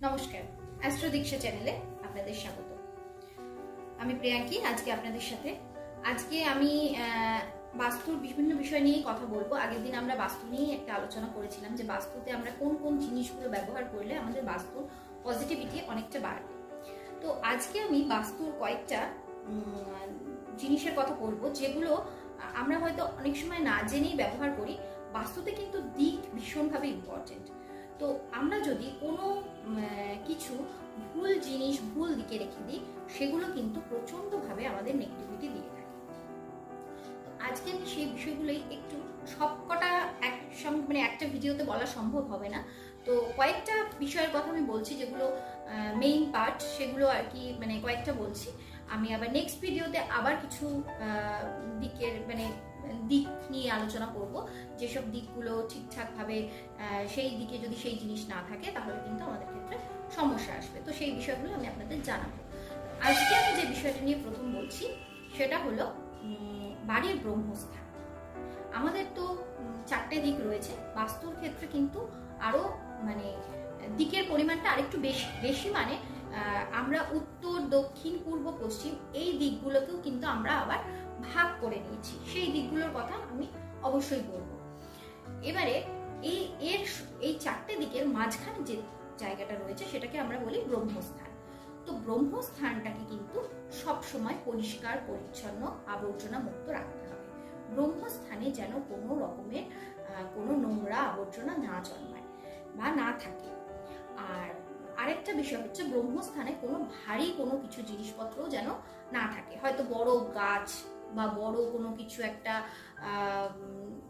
নমস্কার, অ্যাস্ট্রো দীক্ষা চ্যানেলে আপনাদের স্বাগত। আমি প্রিয়াঙ্কি। আজকে আমি বাস্তুর বিভিন্ন বিষয় নিয়ে কথা বলবো। আগের দিন আমরা বাস্তু নিয়ে একটা আলোচনা করেছিলাম যে বাস্তুতে আমরা কোন কোন জিনিসগুলো ব্যবহার করলে আমাদের বাস্তুর পজিটিভিটি অনেকটা বাড়বে। তো আজকে আমি বাস্তুর কয়েকটা জিনিসের কথা বলবো যেগুলো আমরা হয়তো অনেক সময় না জেনেই ব্যবহার করি। বাস্তুতে কিন্তু দিক ভীষণভাবে ইম্পর্টেন্ট। তো আমরা যদি কোনো কিছু ভুল জিনিস ভুল দিকে রেখে দিই, সেগুলো কিন্তু প্রচন্ডভাবে আমাদের নেগেটিভিটি দিয়ে থাকে। তো আজকে আমি সেই বিষয়গুলোই একটু সবকটা একসঙ্গে একটা ভিডিওতে বলা সম্ভব হবে না। তো কয়েকটা বিষয়ের কথা আমি বলছি যেগুলো মেইন পার্ট, সেগুলো আর কি কয়েকটা বলছি। আমি আবার নেক্সট ভিডিওতে আবার কিছু দিকের দিক নিয়ে আলোচনা করব, যেসব দিকগুলো ঠিকঠাকভাবে সেই দিকে যদি সেই জিনিস না থাকে তাহলে কিন্তু আমাদের ক্ষেত্রে সমস্যা আসবে। তো সেই বিষয়গুলো আমি আপনাদের জানাবো। আজকে আমি যে বিষয়টা নিয়ে প্রথম বলছি সেটা হলো বাড়ির ব্রহ্মস্থান। আমাদের তো 4টে দিক রয়েছে। বাস্তুর ক্ষেত্রে কিন্তু আরো দিকের পরিমাণটা আরেকটু বেশি আমরা উত্তর, দক্ষিণ, পূর্ব, পশ্চিম এই দিকগুলোকেও কিন্তু আমরা আবার ভাগ করে নিয়েছি। সেই দিকগুলোর কথা আমি অবশ্যই বলবো। এবারে এই 4টে দিকের মাঝখানে যে জায়গাটা রয়েছে সেটাকে আমরা বলি ব্রহ্মস্থান। তো ব্রহ্মস্থানটাকে কিন্তু সব সময় পরিষ্কার পরিচ্ছন্ন, আবর্জনা মুক্ত রাখতে হবে। ব্রহ্মস্থানে যেন কোনো রকমের কোনো নোংরা আবর্জনা না জন্মায় বা না থাকে। আর আরেকটা বিষয় হচ্ছে ব্রহ্মস্থানে কোনো ভারী কোনো কিছু জিনিসপত্র যেন না থাকে। হয়তো বড় গাছ বা বড় কোনো কিছু একটা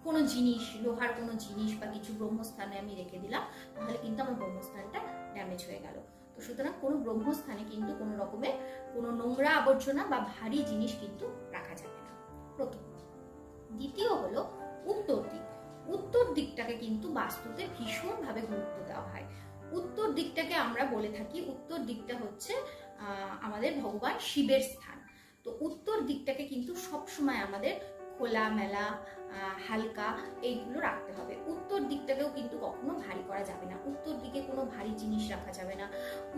কোনো জিনিস, লোহার কোনো জিনিস বা কিছু ব্রহ্মস্থানে আমি রেখে দিলাম, তাহলে কিন্তু আমার ব্রহ্মস্থানটা ড্যামেজ হয়ে গেল। তো সুতরাং কোনো ব্রহ্মস্থানে কিন্তু কোনো রকমের কোনো নোংরা আবর্জনা বা ভারী জিনিস কিন্তু রাখা যাবে না, প্রথম। দ্বিতীয় হলো উত্তর দিক। উত্তর দিকটাকে কিন্তু বাস্তুতে ভীষণভাবে গুরুত্ব দেওয়া হয়। উত্তর দিকটাকে আমরা বলে থাকি, উত্তর দিকটা হচ্ছে আমাদের ভগবান শিবের স্থান। তো উত্তর দিকটাকে কিন্তু সবসময় আমাদের খোলা মেলা, হালকা এইগুলো রাখতে হবে। উত্তর দিকটাকেও কিন্তু কখনো ভারী করা যাবে না। উত্তর দিকে কোনো ভারী জিনিস রাখা যাবে না।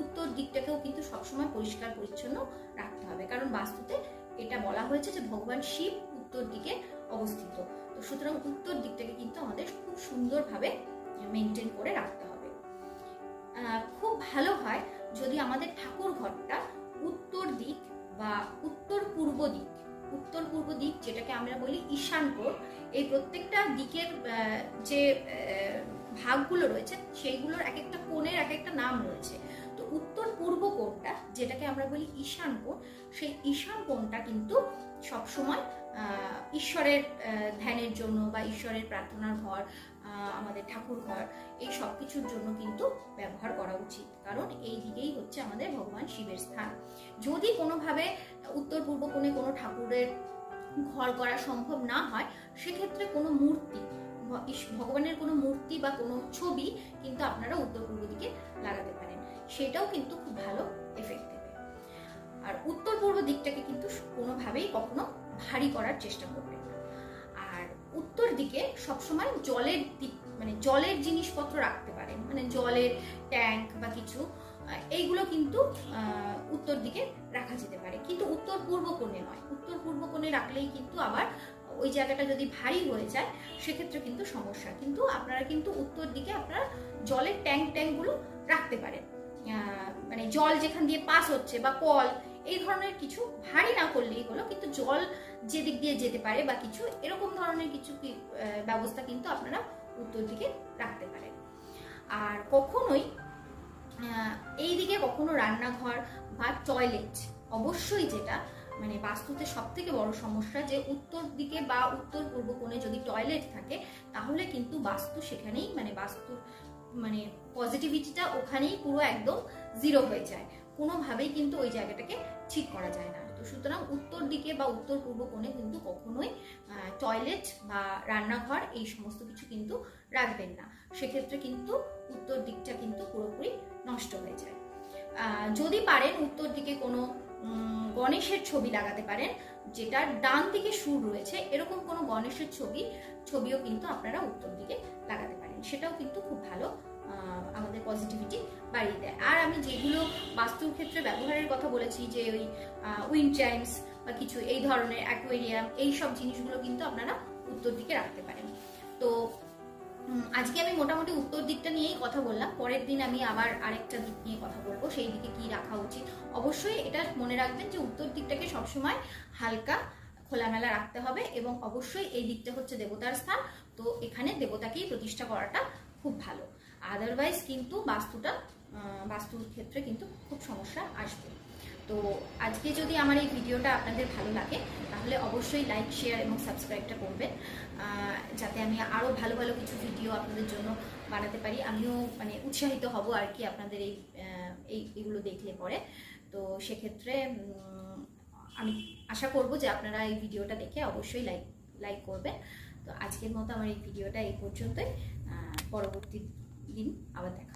উত্তর দিকটাকেও কিন্তু সবসময় পরিষ্কার পরিচ্ছন্ন রাখতে হবে, কারণ বাস্তুতে এটা বলা হয়েছে যে ভগবান শিব উত্তর দিকে অবস্থিত। তো সুতরাং উত্তর দিকটাকে কিন্তু আমাদের খুব সুন্দরভাবে মেনটেন করে রাখতে হবে। খুব ভালো হয় যদি আমাদের ঠাকুর ঘরটা উত্তর দিক বা উত্তর পূর্ব দিক যেটাকে আমরা বলি ঈশান কোণ, এই প্রত্যেকটা দিকের যে ভাগগুলো রয়েছে সেইগুলোর এক একটা কোণের এক একটা নাম রয়েছে। তো উত্তর পূর্ব কোণটা যেটাকে আমরা বলি ঈশান কোণ, সেই ঈশান কোণটা কিন্তু সবসময় ঈশ্বরের ধ্যানের জন্য বা ঈশ্বরের প্রার্থনার ঘর, আমাদের ঠাকুর ঘর, এই সব কিছুর জন্য কিন্তু ব্যবহার করা উচিত, কারণ এই দিকেই হচ্ছে আমাদের ভগবান শিবের স্থান। যদি কোনোভাবে উত্তর পূর্ব কোণে কোনো ঠাকুরের ঘর করা সম্ভব না হয়, সেক্ষেত্রে কোনো মূর্তি, ভগবানের কোনো মূর্তি বা কোনো ছবি কিন্তু আপনারা উত্তর পূর্ব দিকে লাগাতে পারেন, সেটাও কিন্তু খুব ভালো এফেক্ট দেবে। আর উত্তর পূর্ব দিকটাকে কিন্তু কোনোভাবেই কখনো ভারী করার চেষ্টা করবেন না। আর উত্তর দিকে সবসময় জলের দিক, জলের জিনিসপত্র রাখতে পারেন, জলের ট্যাঙ্ক বা কিছু, এইগুলো কিন্তু উত্তর দিকে রাখা যেতে পারে, কিন্তু উত্তর পূর্ব কোণে নয়। উত্তর পূর্ব কোণে রাখলেই কিন্তু আবার ওই জায়গাটা যদি ভারী হয়ে যায় সেক্ষেত্রে কিন্তু সমস্যা। কিন্তু আপনারা কিন্তু উত্তর দিকে আপনারা জলের ট্যাঙ্কগুলো রাখতে পারেন, জল যেখান দিয়ে পাস হচ্ছে বা কল, এই ধরনের কিছু ভারী না করলেই হলো, কিন্তু জল যেদিক দিয়ে যেতে পারে বা কিছু এরকম ধরনের কিছু ব্যবস্থা কিন্তু আপনারা উত্তর দিকে রাখতে পারেন। আর কখনোই এই দিকে কখনো রান্নাঘর বা টয়লেট, অবশ্যই যেটা বাস্তুতে সব থেকে বড় সমস্যা, যে উত্তর দিকে বা উত্তর পূর্ব কোণে যদি টয়লেট থাকে তাহলে কিন্তু বাস্তু সেখানেই বাস্তুর পজিটিভিটিটা ওখানেই পুরো একদম জিরো হয়ে যায়, কোনোভাবেই কিন্তু ওই জায়গাটাকে ঠিক করা যায় না। তো সুতরাং উত্তর দিকে বা উত্তর পূর্ব কোণে কিন্তু কখনোই টয়লেট বা রান্নাঘর এই সমস্ত কিছু কিন্তু রাখবেন না, সেক্ষেত্রে কিন্তু উত্তর দিকটা কিন্তু পুরোপুরি নষ্ট হয়ে যায়। যদি পারেন উত্তর দিকে কোনো গণেশের ছবি লাগাতে পারেন, যেটার ডান দিকে সুর রয়েছে, এরকম কোনো গণেশের ছবিও কিন্তু আপনারা উত্তর দিকে লাগাতে পারেন, সেটাও কিন্তু খুব ভালো আমাদের পজিটিভিটি বাড়িয়ে দেয়। আর আমি যেগুলো বাস্তুর ক্ষেত্রে ব্যবহারের কথা বলেছি, যে ওই উইন্ড চাইমস বা কিছু এই ধরনের অ্যাকোয়ারিয়াম, এই সব জিনিসগুলো কিন্তু আপনারা উত্তর দিকে রাখতে পারেন। তো আজকে আমি মোটামুটি উত্তর দিকটা নিয়েই কথা বললাম। পরের দিন আমি আবার আরেকটা দিক নিয়ে কথা বলবো, সেই দিকে কি রাখা উচিত। অবশ্যই এটা মনে রাখবেন যে উত্তর দিকটাকে সবসময় হালকা খোলামেলা রাখতে হবে, এবং অবশ্যই এই দিকটা হচ্ছে দেবতার স্থান, তো এখানে দেবতাকেই প্রতিষ্ঠা করাটা খুব ভালো। আদারওয়াইজ কিন্তু বাস্তুর ক্ষেত্রে কিন্তু খুব সমস্যা আসবে। তো আজকে যদি আমার এই ভিডিওটা আপনাদের ভালো লাগে তাহলে অবশ্যই লাইক, শেয়ার এবং সাবস্ক্রাইবটা করবেন, যাতে আমি আরও ভালো ভালো কিছু ভিডিও আপনাদের জন্য বানাতে পারি। আমিও মানে উৎসাহিত হব আর কি আপনাদের এইগুলো দেখলে পরে। তো সেক্ষেত্রে আমি আশা করব যে আপনারা এই ভিডিওটা দেখে অবশ্যই লাইক করবেন। তো আজকের মতো আমার এই ভিডিওটা এই পর্যন্তই। পরবর্তী দিন আবার দেখা।